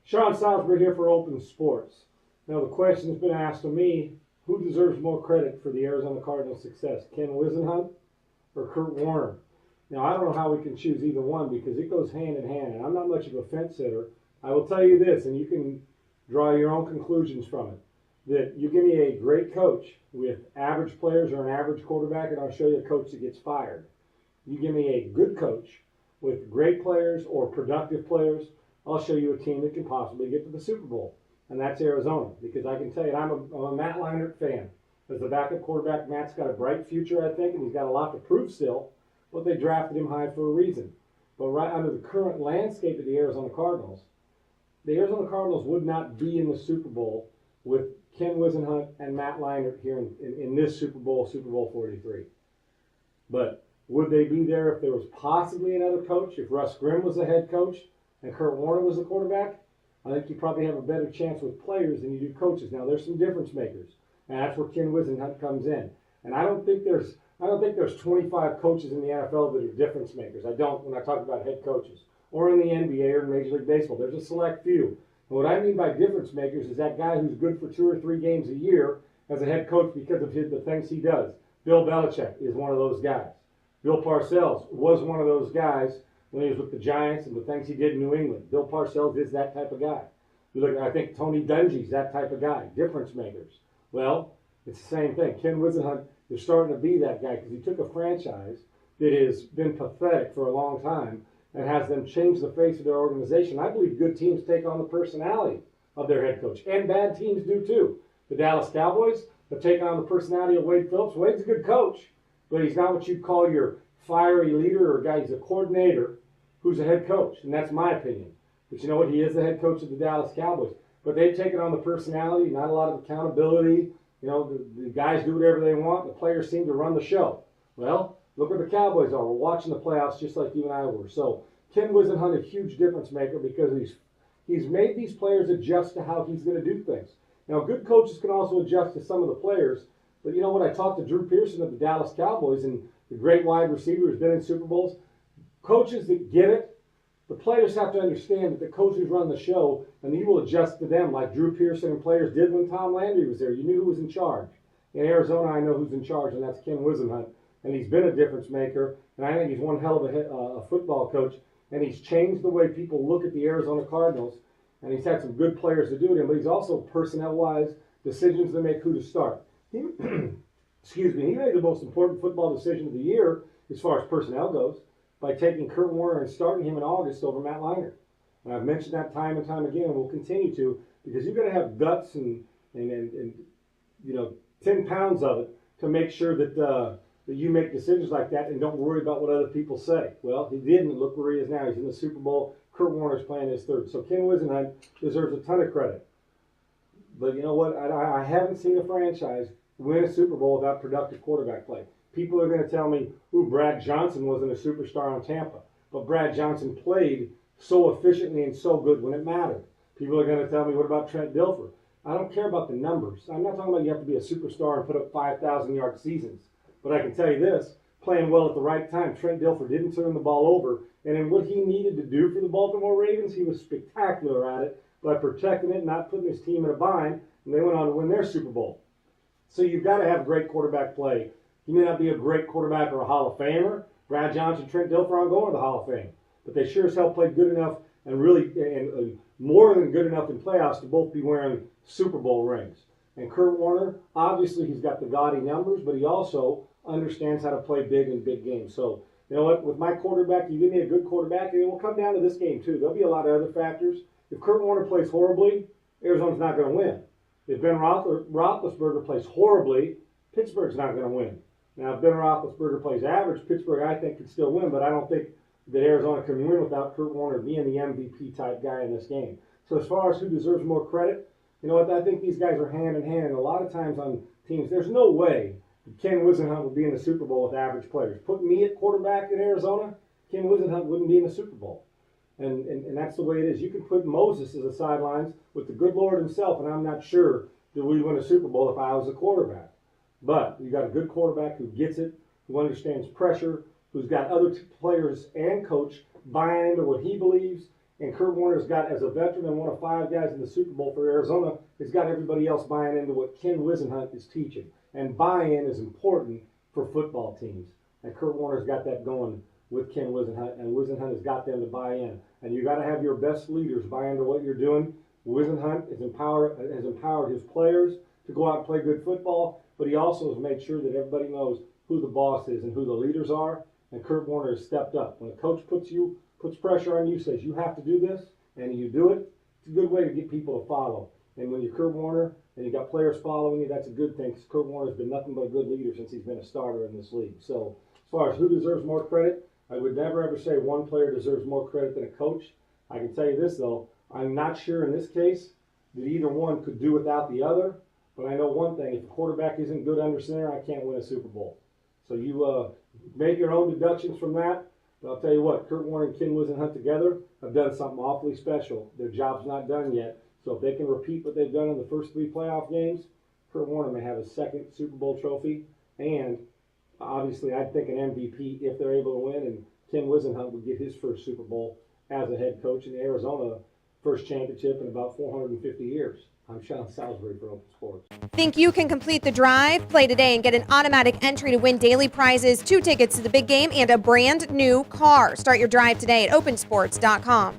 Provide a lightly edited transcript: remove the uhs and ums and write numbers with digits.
Sean Salisbury here for Open Sports. Now the question has been asked of me, who deserves more credit for the Arizona Cardinals' success, Ken Whisenhunt or Kurt Warner? Now I don't know how we can choose either one because it goes hand in hand, and I'm not much of a fence sitter. I will tell you this, and you can draw your own conclusions from it, that you give me a great coach with average players or an average quarterback, and I'll show you a coach that gets fired. You give me a good coach with great players or productive players, I'll show you a team that can possibly get to the Super Bowl, and that's Arizona. Because I can tell you, I'm a Matt Leinart fan. As the backup quarterback, Matt's got a bright future, I think, and he's got a lot to prove still, but they drafted him high for a reason. But right under the current landscape of the Arizona Cardinals would not be in the Super Bowl with Ken Whisenhunt and Matt Leinart here in this Super Bowl 43. But would they be there if there was possibly another coach, if Russ Grimm was the head coach and Kurt Warner was the quarterback? I think you probably have a better chance with players than you do coaches. Now there's some difference makers, and that's where Ken Whisenhunt comes in. And I don't think there's 25 coaches in the NFL that are difference makers. I don't when I talk about head coaches or in the NBA or in Major League Baseball. There's a select few. And what I mean by difference makers is that guy who's good for 2 or 3 games a year as a head coach because of the things he does. Bill Belichick is one of those guys. Bill Parcells was one of those guys when he was with the Giants and the things he did in New England. Bill Parcells is that type of guy. You look, I think Tony Dungy's that type of guy. Difference makers. Well, it's the same thing. Ken Whisenhunt is starting to be that guy because he took a franchise that has been pathetic for a long time and has them change the face of their organization. I believe good teams take on the personality of their head coach, and bad teams do too. The Dallas Cowboys have taken on the personality of Wade Phillips. Wade's a good coach, but he's not what you'd call your fiery leader or guy. He's a coordinator who's a head coach, and that's my opinion. But you know what? He is the head coach of the Dallas Cowboys. But they've taken on the personality, not a lot of accountability. You know, the guys do whatever they want. The players seem to run the show. Well, look where the Cowboys are. We're watching the playoffs just like you and I were. So Ken Whisenhunt, a huge difference maker because he's made these players adjust to how he's going to do things. Now, good coaches can also adjust to some of the players. But you know what? I talked to Drew Pearson of the Dallas Cowboys, and the great wide receiver who's been in Super Bowls. Coaches that get it, the players have to understand that the coaches run the show, and you will adjust to them like Drew Pearson and players did when Tom Landry was there. You knew who was in charge. In Arizona, I know who's in charge, and that's Ken Whisenhunt. And he's been a difference maker, and I think he's one hell of a football coach, and he's changed the way people look at the Arizona Cardinals, and he's had some good players to do it in, but he's also, personnel-wise, decisions to make who to start. Excuse me, he made the most important football decision of the year as far as personnel goes by taking Kurt Warner and starting him in August over Matt Leinart. And I've mentioned that time and time again, and we'll continue to, because you've got to have guts and 10 pounds of it to make sure that you make decisions like that and don't worry about what other people say. Well, he didn't, and look where he is now. He's in the Super Bowl. Kurt Warner's playing his third. So Ken Whisenhunt deserves a ton of credit. But you know what? I haven't seen a franchise win a Super Bowl without productive quarterback play. People are going to tell me, ooh, Brad Johnson wasn't a superstar on Tampa. But Brad Johnson played so efficiently and so good when it mattered. People are going to tell me, what about Trent Dilfer? I don't care about the numbers. I'm not talking about you have to be a superstar and put up 5,000-yard seasons. But I can tell you this, playing well at the right time, Trent Dilfer didn't turn the ball over. And in what he needed to do for the Baltimore Ravens, he was spectacular at it by protecting it, not putting his team in a bind, and they went on to win their Super Bowl. So you've got to have great quarterback play. He may not be a great quarterback or a Hall of Famer. Brad Johnson, Trent Dilfer aren't going to the Hall of Fame. But they sure as hell played good enough and really and more than good enough in playoffs to both be wearing Super Bowl rings. And Kurt Warner, obviously he's got the gaudy numbers, but he also understands how to play big in big games. So, you know what, with my quarterback, you give me a good quarterback, and it will come down to this game too. There'll be a lot of other factors. If Kurt Warner plays horribly, Arizona's not going to win. If Ben Roethlisberger plays horribly, Pittsburgh's not going to win. Now, if Ben Roethlisberger plays average, Pittsburgh, I think, can still win, but I don't think that Arizona can win without Kurt Warner being the MVP-type guy in this game. So as far as who deserves more credit, you know what, I think these guys are hand in hand. And a lot of times on teams, there's no way Ken Whisenhunt would be in the Super Bowl with average players. Put me at quarterback in Arizona, Ken Whisenhunt wouldn't be in the Super Bowl. And that's the way it is. You can put Moses as a sidelines with the good Lord himself, and I'm not sure that we'd win a Super Bowl if I was a quarterback. But you got a good quarterback who gets it, who understands pressure, who's got other players and coach buying into what he believes. And Kurt Warner's got, as a veteran and one of 5 guys in the Super Bowl for Arizona, has got everybody else buying into what Ken Whisenhunt is teaching. And buy-in is important for football teams. And Kurt Warner's got that going with Ken Whisenhunt, and Whisenhunt has got them to buy in. And you got to have your best leaders buy into what you're doing. Whisenhunt has empowered his players to go out and play good football, but he also has made sure that everybody knows who the boss is and who the leaders are. And Kurt Warner has stepped up. When a coach puts pressure on you, says you have to do this, and you do it, it's a good way to get people to follow. And when you're Kurt Warner and you got players following you, that's a good thing, because Kurt Warner's been nothing but a good leader since he's been a starter in this league. So as far as who deserves more credit, I would never ever say one player deserves more credit than a coach. I can tell you this though, I'm not sure in this case that either one could do without the other, but I know one thing, if a quarterback isn't good under center, I can't win a Super Bowl. So you make your own deductions from that. But I'll tell you what, Kurt Warner and Ken Whisenhunt together have done something awfully special. Their job's not done yet. So if they can repeat what they've done in the first 3 playoff games, Kurt Warner may have his 2nd Super Bowl trophy. And obviously, I'd think an MVP if they're able to win. And Ken Whisenhunt would get his first Super Bowl as a head coach in Arizona, first championship in about 450 years. I'm Sean Salisbury for Open Sports. Think you can complete the drive? Play today and get an automatic entry to win daily prizes, 2 tickets to the big game, and a brand new car. Start your drive today at opensports.com.